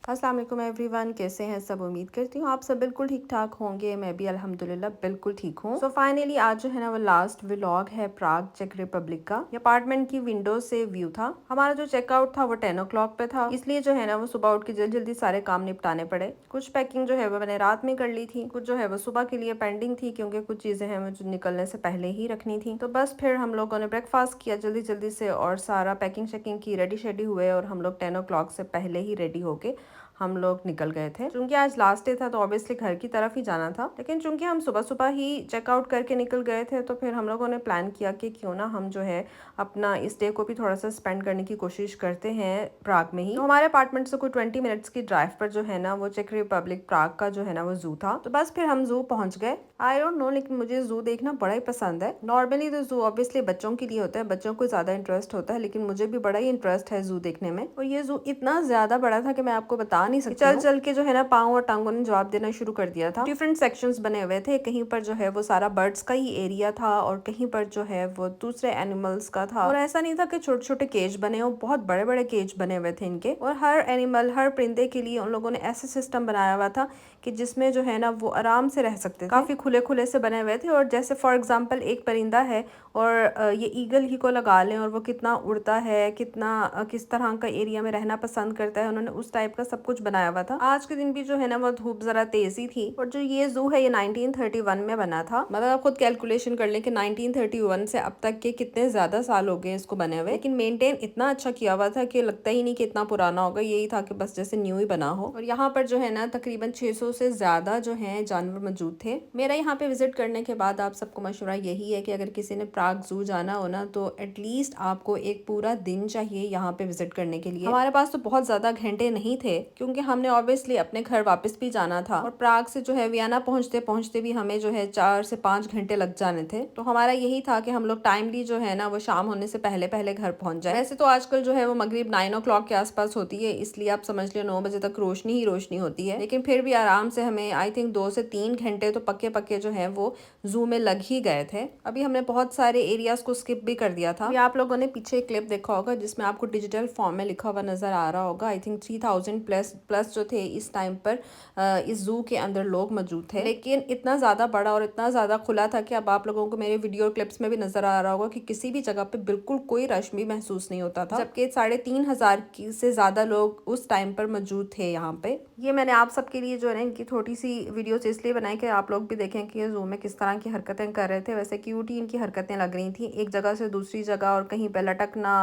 अस्सलाम वालेकुम एवरीवन, कैसे हैं सब। उम्मीद करती हूँ आप सब बिल्कुल ठीक ठाक होंगे। मैं भी अल्हम्दुलिल्लाह बिल्कुल ठीक हूँ। सो फाइनली आज जो है ना वो लास्ट व्लॉग है प्राग चेक रिपब्लिक का। ये अपार्टमेंट की विंडो से व्यू था। हमारा जो चेकआउट था वो 10 o'clock पे था, इसलिए जो है ना वो सुबह उठ के जल्दी जल्दी सारे काम निपटाने पड़े। कुछ पैकिंग जो है वो मैंने रात में कर ली थी, कुछ जो है वो सुबह के लिए पेंडिंग थी क्योंकि कुछ चीजें हैं मुझे निकलने से पहले ही रखनी थी। तो बस फिर हम लोगों ने ब्रेकफास्ट किया जल्दी जल्दी से और सारा पैकिंग शैकिंग की, रेडी शेडी हुए और हम लोग 10 o'clock से पहले ही रेडी होके हम लोग निकल गए थे। चूंकि आज लास्ट डे था तो ऑब्वियसली घर की तरफ ही जाना था, लेकिन चूंकि हम सुबह सुबह ही चेकआउट करके निकल गए थे तो फिर हम लोगों ने प्लान किया कि क्यों ना हम जो है अपना इस डे को भी थोड़ा सा स्पेंड करने की कोशिश करते हैं प्राग में ही। तो हमारे अपार्टमेंट से कोई 20 मिनट्स की ड्राइव पर जो है ना वो चेक रिपब्लिक प्राग का जो है ना वो जू था। तो बस फिर हम जू पहुंच गए। आई डोंट नो, लेकिन मुझे जू देखना बड़ा ही पसंद है। नॉर्मली तो जू ऑब्वियसली बच्चों के लिए होता है, बच्चों को ज्यादा इंटरेस्ट होता है, लेकिन मुझे भी बड़ा ही इंटरेस्ट है जू देखने में। और ये जू इतना ज्यादा बड़ा था कि मैं आपको बता नहीं सकती। चल चल के जो है ना पाँव और टांगों ने जवाब देना शुरू कर दिया था। डिफरेंट सेक्शंस बने हुए थे, कहीं पर जो है वो सारा बर्ड्स का ही एरिया था और कहीं पर जो है वो दूसरे एनिमल्स का था। और ऐसा नहीं था कि छोटे छोटे केज बने हो, बहुत बड़े बड़े केज बने हुए थे इनके। और हर एनिमल, हर परिंदे के लिए उन लोगों ने ऐसा सिस्टम बनाया हुआ था कि जिसमें जो है ना वो आराम से रह सकते थे। काफी खुले खुले से बने हुए थे। और जैसे फॉर एग्जाम्पल एक परिंदा है और ये ईगल ही को लगा लें और वो कितना उड़ता है, कितना किस तरह का एरिया में रहना पसंद करता है, उन्होंने उस टाइप का सब कुछ बनाया हुआ था। आज के दिन भी जो है ना वो धूप जरा तेजी थी। और जो ये जू है ये 1931 में बना था। मतलब आप खुद कैलकुलेशन कर लें कि 1931 से अब तक के कितने ज्यादा साल हो गए इसको बने हुए, लेकिन मेंटेन इतना अच्छा किया हुआ था कि लगता ही नहीं कि इतना पुराना होगा। यही था कि बस जैसे न्यू ही बना हो। और यहाँ पर जो है ना तकरीबन 600 से ज्यादा जो है जानवर मौजूद थे। मेरा यहाँ पे विजिट करने के बाद आप सबको मशवरा यही है कि अगर किसी ने प्राग जू जाना हो ना तो एटलीस्ट आपको एक पूरा दिन चाहिए यहाँ पे विजिट करने के लिए। हमारे पास तो बहुत ज्यादा घंटे नहीं थे क्योंकि हमने ऑब्वियसली अपने घर वापस भी जाना था और प्राग से जो है वियना पहुंचते पहुंचते भी हमें जो है 4 से 5 घंटे लग जाने थे। तो हमारा यही था कि हम लोग टाइमली जो है ना वो शाम होने से पहले पहले घर पहुंच जाए। वैसे तो आजकल जो है वो मगरिब 9 o'clock के आसपास होती है, इसलिए आप समझ लो 9 बजे तक रोशनी ही रोशनी होती है, लेकिन फिर भी आराम से हमें आई थिंक 2 से 3 घंटे तो पक्के पक्के जो है वो जू में लग ही गए थे। अभी हमने बहुत सारे एरियाज को स्किप भी कर दिया था। आप लोगों ने पीछे एक क्लिप देखा होगा जिसमें आपको डिजिटल फॉर्म में लिखा हुआ नजर आ रहा होगा। आई थिंक 3000 प्लस जो थे इस टाइम पर इस जू के अंदर लोग मौजूद थे, लेकिन इतना ज्यादा बड़ा और इतना ज्यादा खुला था कि अब आप लोगों को मेरे वीडियो क्लिप्स में भी नजर आ रहा होगा कि किसी भी जगह पे बिल्कुल कोई रश भी महसूस नहीं होता था, जबकि 3500 से ज्यादा लोग उस टाइम पर मौजूद थे यहाँ पे। ये मैंने आप सबके लिए जो है इनकी छोटी सी वीडियोस इसलिए बनाई कि आप लोग भी देखें कि जू में किस तरह की हरकतें कर रहे थे। वैसे क्यूट ही इनकी हरकतें लग रही थी, एक जगह से दूसरी जगह और कहीं पे लटकना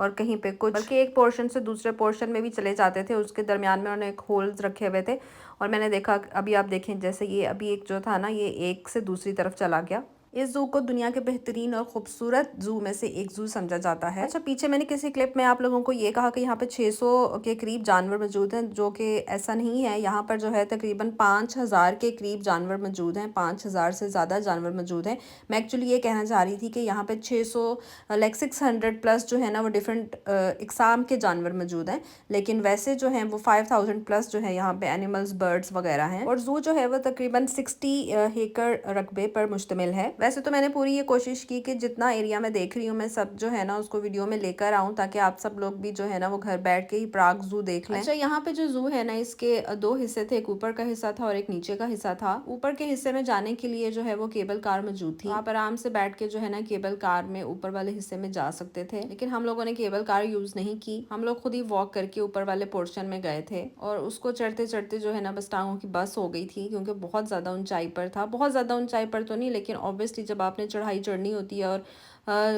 और कहीं पे कुछ, बल्कि एक पोर्शन से दूसरे पोर्शन में भी चले जाते थे। उसके दरमियान में उन्होंने एक होल्स रखे हुए थे और मैंने देखा, अभी आप देखें जैसे ये अभी एक जो था ना ये एक से दूसरी तरफ चला गया। इस जू को दुनिया के बेहतरीन और खूबसूरत जू में से एक जू समझा जाता है। अच्छा, पीछे मैंने किसी क्लिप में आप लोगों को ये कहा कि यहाँ पे 600 के करीब जानवर मौजूद हैं, जो कि ऐसा नहीं है। यहाँ पर जो है तकरीबन 5000 के करीब जानवर मौजूद हैं, 5000 से ज़्यादा जानवर मौजूद हैं। मैं एक्चुअली ये कहना चाह रही थी कि यहाँ पे 600 लाइक 600 प्लस जो है ना वो डिफरेंट इकसाम के जानवर मौजूद हैं, लेकिन वैसे जो है वो 5000 प्लस जो है यहाँ पे एनिमल्स, बर्ड्स वगैरह हैं। और जू जो है वो तकरीबन 60 एकड़ रकबे पर मुश्तमिल है। वैसे तो मैंने पूरी ये कोशिश की कि जितना एरिया मैं देख रही हूँ मैं सब जो है ना उसको वीडियो में लेकर आऊँ, ताकि आप सब लोग भी जो है ना वो घर बैठ के ही प्राग जू देख लें। अच्छा, यहाँ पे जो जू है ना इसके दो हिस्से थे, एक ऊपर का हिस्सा था और एक नीचे का हिस्सा था। ऊपर के हिस्से में जाने के लिए जो है वो केबल कार मौजूद थी। आप आराम से बैठ के जो है ना केबल कार में ऊपर वाले हिस्से में जा सकते थे, लेकिन हम लोगों ने केबल कार यूज नहीं की। हम लोग खुद ही वॉक करके ऊपर वाले पोर्शन में गए थे और उसको चढ़ते चढ़ते जो है ना बस टांगों की बस हो गई थी, क्योंकि बहुत ज्यादा ऊंचाई पर था। बहुत ज्यादा ऊंचाई पर तो नहीं, लेकिन ऑब्वियसली जब आपने चढ़ाई चढ़नी होती है और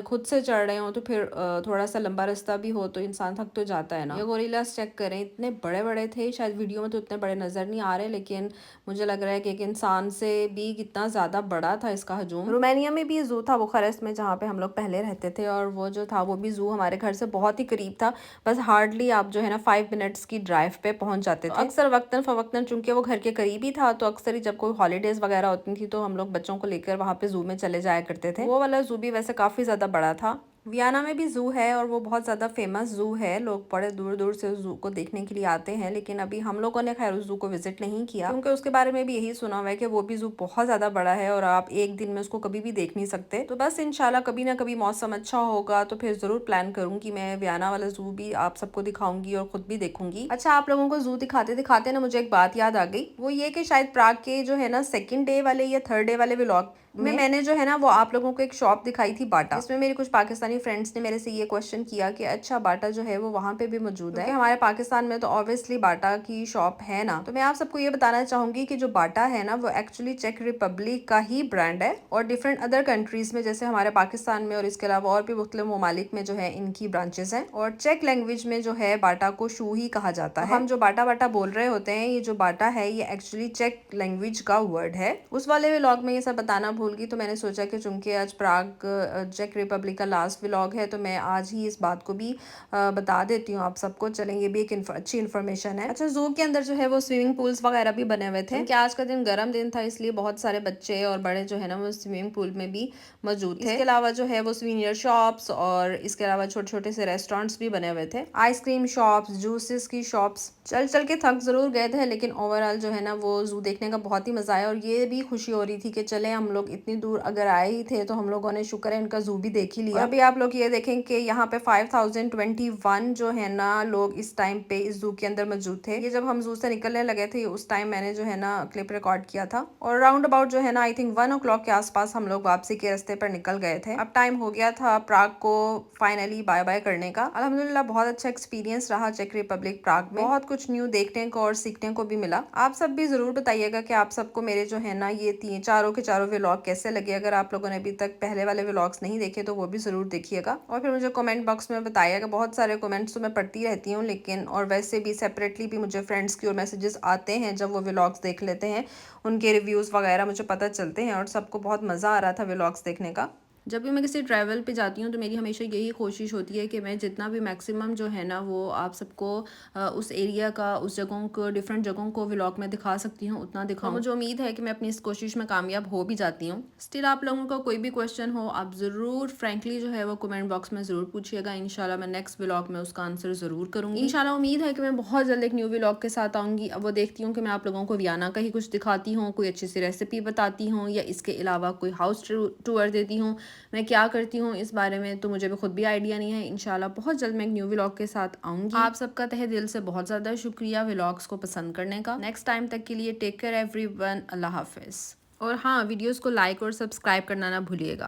खुद से चढ़ रहे हो तो फिर थोड़ा सा लंबा रास्ता भी हो तो इंसान थक तो जाता है ना। ये गोरिल्लास चेक करें, इतने बड़े बड़े थे। शायद वीडियो में तो इतने बड़े नजर नहीं आ रहे, लेकिन मुझे लग रहा है कि एक इंसान से भी कितना ज्यादा बड़ा था इसका हजूम। रोमानिया में भी जू था बुखारेस्ट में, जहाँ पे हम लोग पहले रहते थे, और वो जो था वो भी जू हमारे घर से बहुत ही करीब था। बस हार्डली आप जो है ना 5 मिनट्स की ड्राइव पे पहुंच जाते थे। अक्सर वक्तन फवक्तन चूंकि वो घर के करीब ही था तो अक्सर ही जब कोई हॉलीडेज वगैरह होती थी तो हम लोग बच्चों को लेकर वहाँ पे जू में चले जाया करते थे। वो वाला जू भी वैसे काफी ज्यादा बड़ा था। वियना में भी ज़ू है और वो बहुत ज़्यादा फेमस ज़ू है, लोग बड़े दूर दूर से उस ज़ू को देखने के लिए आते हैं। लेकिन अभी हम लोगों ने खैर उस ज़ू को विजिट नहीं किया, क्योंकि उसके बारे में भी यही सुना हुआ है कि वो भी ज़ू बहुत ज़्यादा बड़ा है और आप एक दिन में उसको कभी भी देख नहीं सकते। तो बस इंशाल्लाह कभी ना कभी मौसम अच्छा होगा तो फिर ज़रूर प्लान करूंगी, मैं वियना वाला ज़ू भी आप सबको दिखाऊंगी और खुद भी देखूंगी। अच्छा, आप लोगों को ज़ू दिखाते दिखाते ना मुझे एक बात याद आ गई, वो ये कि शायद प्राग के जो है ना सेकेंड डे वाले या थर्ड डे वाले व्लॉग में मैंने जो है ना वो आप लोगों को एक शॉप दिखाई थी बाटा। इसमें मेरे कुछ पाकिस्तानी फ्रेंड्स ने मेरे से ये क्वेश्चन किया कि अच्छा बाटा जो है वो वहाँ पे भी मौजूद है, हमारे पाकिस्तान में तो ऑब्वियसली बाटा की शॉप है ना। तो मैं आप सबको ये बताना चाहूंगी कि जो बाटा है ना वो एक्चुअली चेक रिपब्लिक का ही ब्रांड है और डिफरेंट अदर कंट्रीज में जैसे हमारे पाकिस्तान में और इसके अलावा और भी मुख्तलिफ ममालिक में जो है इनकी ब्रांचेस हैं। और चेक लैंग्वेज में जो है बाटा को शू ही कहा जाता है। हम जो बाटा बाटा बोल रहे होते हैं, ये जो बाटा है ये एक्चुअली चेक लैंग्वेज का वर्ड है। उस वाले व्लॉग में ये सब बताना भूल गई, तो मैंने सोचा कि चूंकि आज प्राग चेक रिपब्लिक का लास्ट व्लॉग है तो मैं आज ही इस बात को भी बता देती हूँ आप सबको। चलें, ये भी एक अच्छी इन्फॉर्मेशन है। अच्छा, जू के अंदर जो है वो स्विमिंग पूल्स वगैरह भी बने हुए थे, क्योंकि आज का दिन गर्म दिन था इसलिए बहुत सारे बच्चे और बड़े जो है ना वो स्विमिंग पूल में भी मौजूद थे। इसके अलावा जो है वो स्वीनियर शॉप्स और इसके अलावा छोटे छोटे से रेस्टोरेंट्स भी बने हुए थे, आइसक्रीम शॉप्स, जूसेस की शॉप्स। चल चल के थक जरूर गए थे, लेकिन ओवरऑल जो है ना वो जू देखने का बहुत ही मजा आया और ये भी खुशी हो रही थी कि चले हम लोग इतनी दूर अगर आए ही थे तो हम लोगों ने शुक्र है इनका जू भी देख ही लिया। और अभी आप लोग ये देखें कि यहाँ पे 5021 जो है ना लोग इस टाइम पे इस जू के अंदर मौजूद थे। ये जब हम जू से निकलने लगे थे उस टाइम मैंने जो है ना क्लिप रिकॉर्ड किया था और राउंड अबाउट जो है ना आई थिंक 1 o'clock के आसपास हम लोग वापसी के रास्ते पर निकल गए थे। अब टाइम हो गया था प्राग को फाइनली बाय बाय करने का। अल्हम्दुलिल्लाह बहुत अच्छा एक्सपीरियंस रहा चेक रिपब्लिक प्राग में, बहुत कुछ न्यू देखने को और सीखने को भी मिला। आप सब भी जरूर बताइएगा कि आप सबको मेरे जो है ना ये चारों के चारों व्लॉग कैसे लगे। अगर आप लोगों ने अभी तक पहले वाले व्लॉग्स नहीं देखे तो वो भी जरूर देखिएगा और फिर मुझे कमेंट बॉक्स में बताइएगा। बहुत सारे कमेंट्स तो मैं पढ़ती रहती हूँ, लेकिन और वैसे भी सेपरेटली भी मुझे फ्रेंड्स की और मैसेजेस आते हैं जब वो व्लॉग्स देख लेते हैं, उनके रिव्यूज़ वगैरह मुझे पता चलते हैं और सबको बहुत मज़ा आ रहा था व्लॉग्स देखने का। जब भी मैं किसी ट्रैवल पे जाती हूँ तो मेरी हमेशा यही कोशिश होती है कि मैं जितना भी मैक्सिमम जो है ना वो आप सबको उस एरिया का, उस जगहों को, डिफरेंट जगहों को व्लॉग में दिखा सकती हूँ उतना दिखाऊँ। मुझे उम्मीद है कि मैं अपनी इस कोशिश में कामयाब हो भी जाती हूँ। स्टिल आप लोगों का कोई भी क्वेश्चन हो आप ज़रूर फ्रेंकली जो है वो कमेंट बॉक्स में ज़रूर पूछिएगा। इंशाल्लाह मैं नेक्स्ट व्लॉग में उसका आंसर ज़रूर करूँगी। इंशाल्लाह उम्मीद है कि मैं बहुत जल्द एक न्यू व्लॉग के साथ आऊँगी। अब वो देखती हूँ कि मैं आप लोगों को वियना का ही कुछ दिखाती हूँ, कोई अच्छी सी रेसिपी बताती हूँ या इसके अलावा कोई हाउस टूर देती हूँ। मैं क्या करती हूँ इस बारे में तो मुझे भी खुद भी आइडिया नहीं है। इंशाल्लाह बहुत जल्द मैं एक न्यू व्लॉग के साथ आऊंगी। आप सबका तहे दिल से बहुत ज़्यादा शुक्रिया व्लॉग्स को पसंद करने का। नेक्स्ट टाइम तक के लिए टेक केयर एवरीवन, अल्लाह हाफिज़। और हाँ, वीडियोस को लाइक और सब्सक्राइब करना ना भूलिएगा।